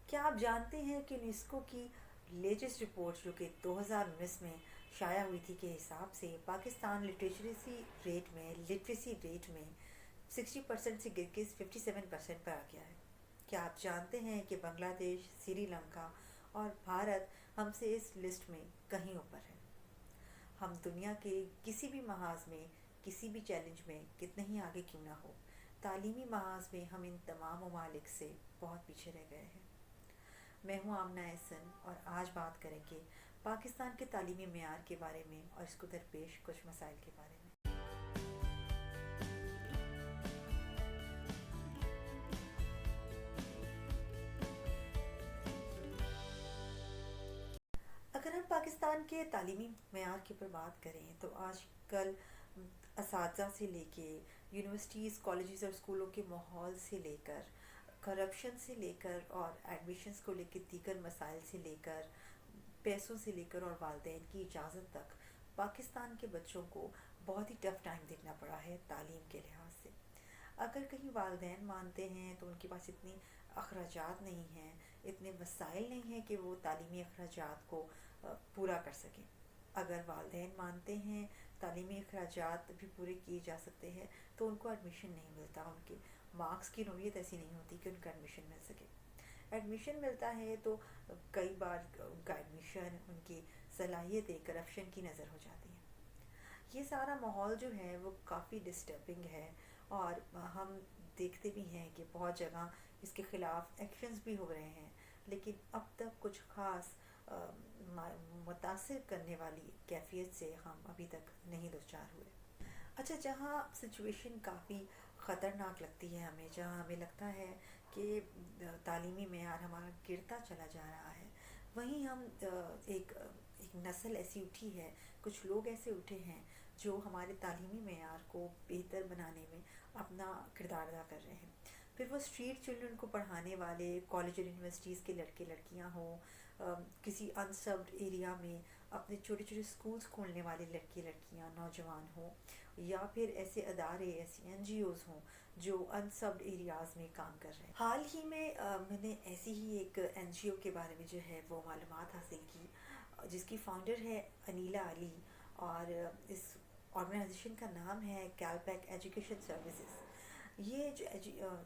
کیا آپ جانتے ہیں کہ یونیسکو کی لیٹسٹ رپورٹ جو کہ 2019 میں شائع ہوئی تھی کے حساب سے پاکستان لٹریسی ریٹ میں 60% سے گر کے 57% پر آ گیا ہے؟ کیا آپ جانتے ہیں کہ بنگلہ دیش، سری لنکا اور بھارت ہم سے اس لسٹ میں کہیں اوپر ہے؟ ہم دنیا کے کسی بھی محاذ میں، کسی بھی چیلنج میں کتنے ہی آگے کیوں نہ ہو، تعلیمی محاذ میں ہم ان تمام ممالک سے بہت پیچھے رہ گئے ہیں۔ میں ہوں آمنہ احسن اور آج بات کریں گے پاکستان کے تعلیمی معیار کے بارے میں اور اس کو درپیش کچھ مسائل کے بارے میں۔ اگر ہم پاکستان کے تعلیمی معیار کے اوپر بات کریں تو آج کل اساتذہ سے لے کے یونیورسٹیز، کالجز اور اسکولوں کے ماحول سے لے کر، کرپشن سے لے کر اور ایڈمیشنز کو لے کے دیگر مسائل سے لے کر، پیسوں سے لے کر اور والدین کی اجازت تک، پاکستان کے بچوں کو بہت ہی ٹف ٹائم دیکھنا پڑا ہے تعلیم کے لحاظ سے۔ اگر کہیں والدین مانتے ہیں تو ان کے پاس اتنی اخراجات نہیں ہیں، اتنے وسائل نہیں ہیں کہ وہ تعلیمی اخراجات کو پورا کر سکیں۔ اگر والدین مانتے ہیں تعلیمی اخراجات بھی پورے کیے جا سکتے ہیں تو ان کو ایڈمیشن نہیں ملتا، ان کے مارکس کی نوعیت ایسی نہیں ہوتی کہ ان کا ایڈمیشن مل سکے۔ ایڈمیشن ملتا ہے تو کئی بار ان کا ایڈمیشن، ان کی صلاحیتیں کرپشن کی نظر ہو جاتی ہیں۔ یہ سارا ماحول جو ہے وہ کافی ڈسٹربنگ ہے اور ہم دیکھتے بھی ہیں کہ بہت جگہ اس کے خلاف ایکشنز بھی ہو رہے ہیں، لیکن اب تک کچھ خاص متاثر کرنے والی کیفیت سے ہم ابھی تک نہیں دوچار ہوئے۔ اچھا، جہاں سچویشن کافی خطرناک لگتی ہے ہمیں، جہاں ہمیں لگتا ہے کہ تعلیمی معیار ہمارا گرتا چلا جا رہا ہے، وہیں ہم ایک نسل ایسی اٹھی ہے، کچھ لوگ ایسے اٹھے ہیں جو ہمارے تعلیمی معیار کو بہتر بنانے میں اپنا کردار ادا کر رہے ہیں۔ پھر وہ اسٹریٹ چلڈرن کو پڑھانے والے کالج اور یونیورسٹیز کے لڑکے لڑکیاں ہوں، کسی انسروڈ ایریا میں اپنے چھوٹے چھوٹے اسکولز کھولنے والے لڑکے لڑکیاں نوجوان ہوں، یا پھر ایسے ادارے، ایسی این جی اوز ہوں جو انسروڈ ایریاز میں کام کر رہے ہیں۔ حال ہی میں میں نے ایسی ہی ایک این جی او کے بارے میں جو ہے وہ معلومات حاصل کی، جس کی فاؤنڈر ہے انیلا علی، اور اس آرگنائزیشن کا نام ہے کیلپیک ایجوکیشن سروسز۔ یہ جو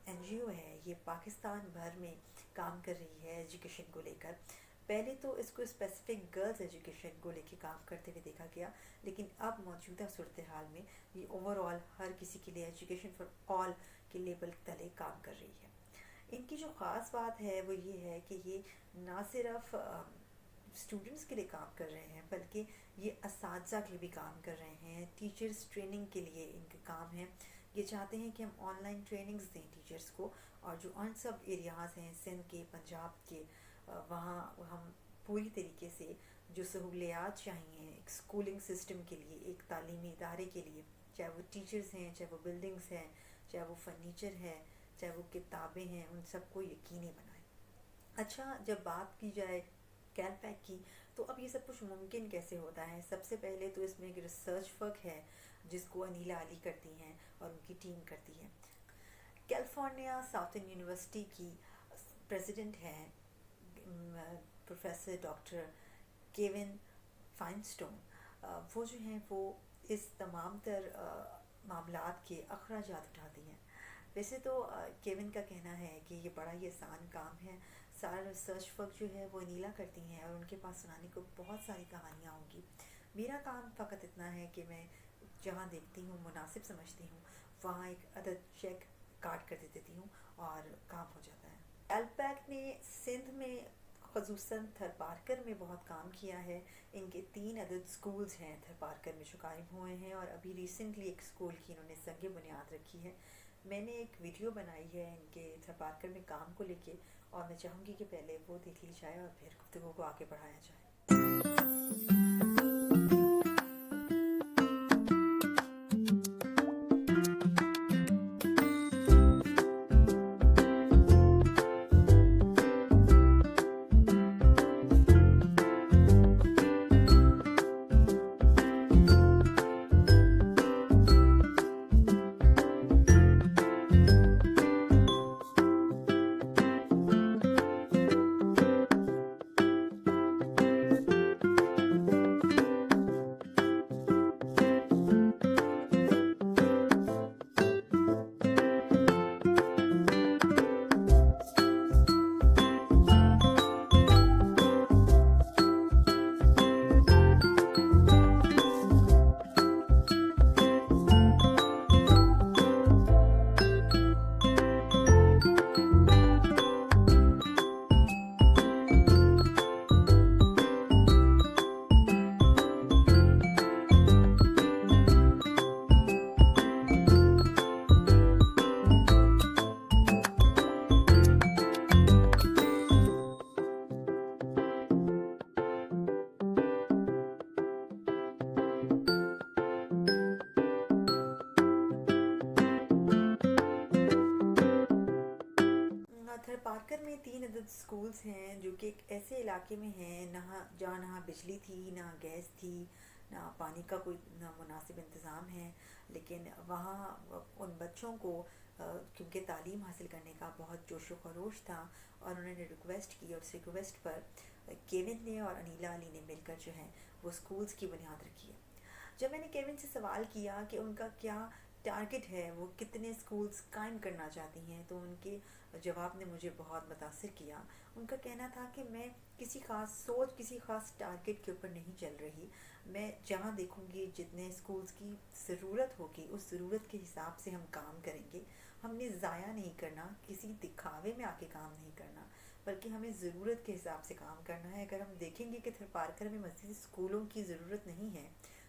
این جی او ہے یہ پاکستان بھر میں کام کر رہی ہے ایجوکیشن کو لے کر۔ پہلے تو اس کو اسپیسیفک گرلز ایجوکیشن کو لے کے کام کرتے ہوئے دیکھا گیا، لیکن اب موجودہ صورتحال میں یہ اوور آل ہر کسی کے لیے ایجوکیشن فار آل کے لیبل تلے کام کر رہی ہے۔ ان کی جو خاص بات ہے وہ یہ ہے کہ یہ نہ صرف اسٹوڈنٹس کے لیے کام کر رہے ہیں بلکہ یہ اساتذہ کے لیے بھی کام کر رہے ہیں، ٹیچرز ٹریننگ کے لیے ان کے کام ہے۔ یہ چاہتے ہیں کہ ہم آن لائن ٹریننگز دیں ٹیچرز کو، اور جو انسروڈ ایریاز ہیں سندھ کے، پنجاب کے، وہاں ہم پوری طریقے سے جو سہولیات چاہیے ایک اسکولنگ سسٹم کے لیے، ایک تعلیمی ادارے کے لیے، چاہے وہ ٹیچرز ہیں، چاہے وہ بلڈنگز ہیں، چاہے وہ فرنیچر ہے، چاہے وہ کتابیں ہیں، ان سب کو یقینی بنائیں۔ اچھا، جب بات کی جائے کیلپیک کی تو اب یہ سب کچھ ممکن کیسے ہوتا ہے؟ سب سے پہلے تو اس میں ایک ریسرچ ورک ہے جس کو انیلا علی کرتی ہیں اور ان کی ٹیم کرتی ہے۔ کیلیفورنیا ساؤتھرن یونیورسٹی کی پریزیڈنٹ ہیں پروفیسر ڈاکٹر کیون فائنسٹون۔ وہ جو ہیں وہ اس تمام تر معاملات کے اخراجات اٹھاتی ہیں۔ ویسے تو کیون کا کہنا ہے کہ یہ بڑا ہی آسان کام ہے، سارا ریسرچ ورک جو ہے وہ انیلا کرتی ہیں اور ان کے پاس سنانے کو بہت ساری کہانیاں ہوں گی۔ میرا کام فقط اتنا ہے کہ میں جہاں دیکھتی ہوں، مناسب سمجھتی ہوں، وہاں ایک عدد چیک کاٹ کر دے دیتی ہوں اور کام ہو جاتا ہے۔ کیلپیک نے سندھ میں خصوصاً تھرپارکر میں بہت کام کیا ہے۔ ان کے 3 عدد سکولز ہیں تھرپارکر میں جو قائم ہوئے ہیں، اور ابھی ریسنٹلی ایک سکول کی انہوں نے سنگ بنیاد رکھی ہے۔ میں نے ایک ویڈیو بنائی ہے ان کے تھرپارکر میں کام کو لے کے، اور میں چاہوں گی کہ پہلے وہ دیکھ لی جائے اور پھر گفتگو کو آگے بڑھایا جائے۔ پارکر میں 3 عدد سکولز ہیں جو کہ ایک ایسے علاقے میں ہیں جہاں نہ بجلی تھی، نہ گیس تھی، نہ پانی کا کوئی نہ مناسب انتظام ہے، لیکن وہاں ان بچوں کو کیونکہ تعلیم حاصل کرنے کا بہت جوش و خروش تھا، اور انہوں نے ریکویسٹ کی، اور اس ریکویسٹ پر کیون نے اور انیلا علی نے مل کر جو ہے وہ سکولز کی بنیاد رکھی ہے۔ جب میں نے کیون سے سوال کیا کہ ان کا کیا ٹارگٹ ہے، وہ کتنے سکولز قائم کرنا چاہتی ہیں، تو ان کے جواب نے مجھے بہت متاثر کیا۔ ان کا کہنا تھا کہ میں کسی خاص ٹارگٹ کے اوپر نہیں چل رہی، میں جہاں دیکھوں گی جتنے سکولز کی ضرورت ہوگی اس ضرورت کے حساب سے ہم کام کریں گے۔ ہم نے ضائع نہیں کرنا، کسی دکھاوے میں آ کے کام نہیں کرنا، بلکہ ہمیں ضرورت کے حساب سے کام کرنا ہے۔ اگر ہم دیکھیں گے کہ تھر پارکر میں مزید اسکولوں کی ضرورت نہیں ہے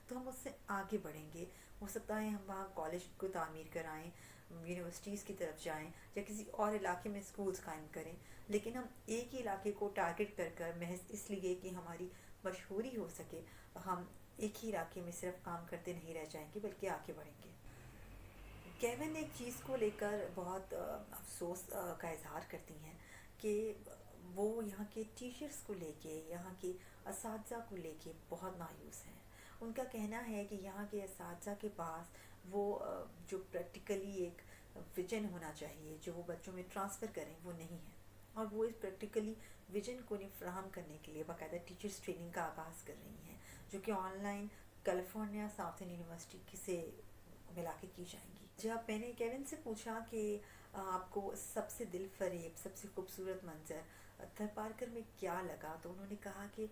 تو ہم اس سے آگے بڑھیں گے۔ ہو سکتا ہے ہم وہاں کالج کو تعمیر کرائیں، یونیورسٹیز کی طرف جائیں، یا کسی اور علاقے میں اسکولز قائم کریں، لیکن ہم ایک ہی علاقے کو ٹارگٹ کر محض اس لیے کہ ہماری مشہوری ہو سکے، ہم ایک ہی علاقے میں صرف کام کرتے نہیں رہ جائیں گے بلکہ آگے بڑھیں گے۔ کیون ایک چیز کو لے کر بہت افسوس کا اظہار کرتی ہیں کہ وہ یہاں کے ٹیچرز کو لے کے، یہاں کے اساتذہ کو لے کے بہت مایوس ہیں۔ ان کا کہنا ہے کہ یہاں کے اساتذہ کے پاس وہ جو پریکٹیکلی ایک ویژن ہونا چاہیے جو وہ بچوں میں ٹرانسفر کریں وہ نہیں ہے، اور وہ اس پریکٹیکلی ویژن کو فراہم کرنے کے لیے باقاعدہ ٹیچرز ٹریننگ کا آغاز کر رہی ہیں، جو کہ آن لائن کیلیفورنیا ساؤتھرن یونیورسٹی سے ملا کے کی جائیں گی۔ جب میں نے کیون سے پوچھا کہ آپ کو سب سے دل فریب، سب سے خوبصورت منظر تھر پارکر میں کیا لگا، تو انہوں نے کہا کہ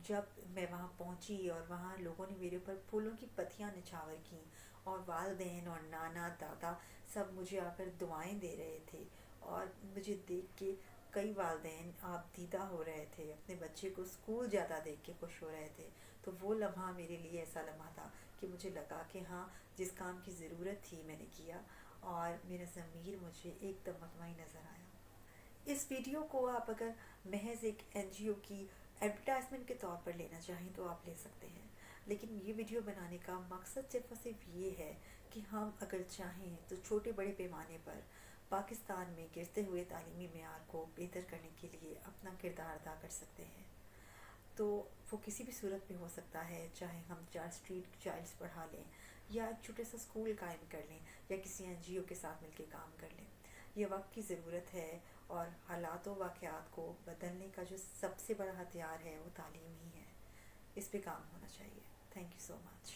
جب میں وہاں پہنچی اور وہاں لوگوں نے میرے اوپر پھولوں کی پتیاں نچھاور کیں، اور والدین اور نانا دادا سب مجھے آ کر دعائیں دے رہے تھے، اور مجھے دیکھ کے کئی والدین آپ دیدہ ہو رہے تھے، اپنے بچے کو اسکول جاتا دیکھ کے خوش ہو رہے تھے، تو وہ لمحہ میرے لیے ایسا لمحہ تھا کہ مجھے لگا کہ ہاں جس کام کی ضرورت تھی میں نے کیا، اور میرا ضمیر مجھے ایک دم مطمئن نظر آیا۔ اس ویڈیو کو آپ اگر محض ایک این جی او کی ایڈورٹائزمنٹ کے طور پر لینا چاہیں تو آپ لے سکتے ہیں، لیکن یہ ویڈیو بنانے کا مقصد صرف اور صرف یہ ہے کہ ہم اگر چاہیں تو چھوٹے بڑے پیمانے پر پاکستان میں گرتے ہوئے تعلیمی معیار کو بہتر کرنے کے لیے اپنا کردار ادا کر سکتے ہیں۔ تو وہ کسی بھی صورت میں ہو سکتا ہے، چاہے ہم 4 اسٹریٹ چائلڈز پڑھا لیں، یا ایک چھوٹے سا اسکول قائم کر لیں، یا کسی این جی او کے ساتھ مل کے کام کر لیں۔ یہ وقت کی ضرورت ہے، اور حالات و واقعات کو بدلنے کا جو سب سے بڑا ہتھیار ہے وہ تعلیم ہی ہے۔ اس پہ کام ہونا چاہیے۔ Thank you so much.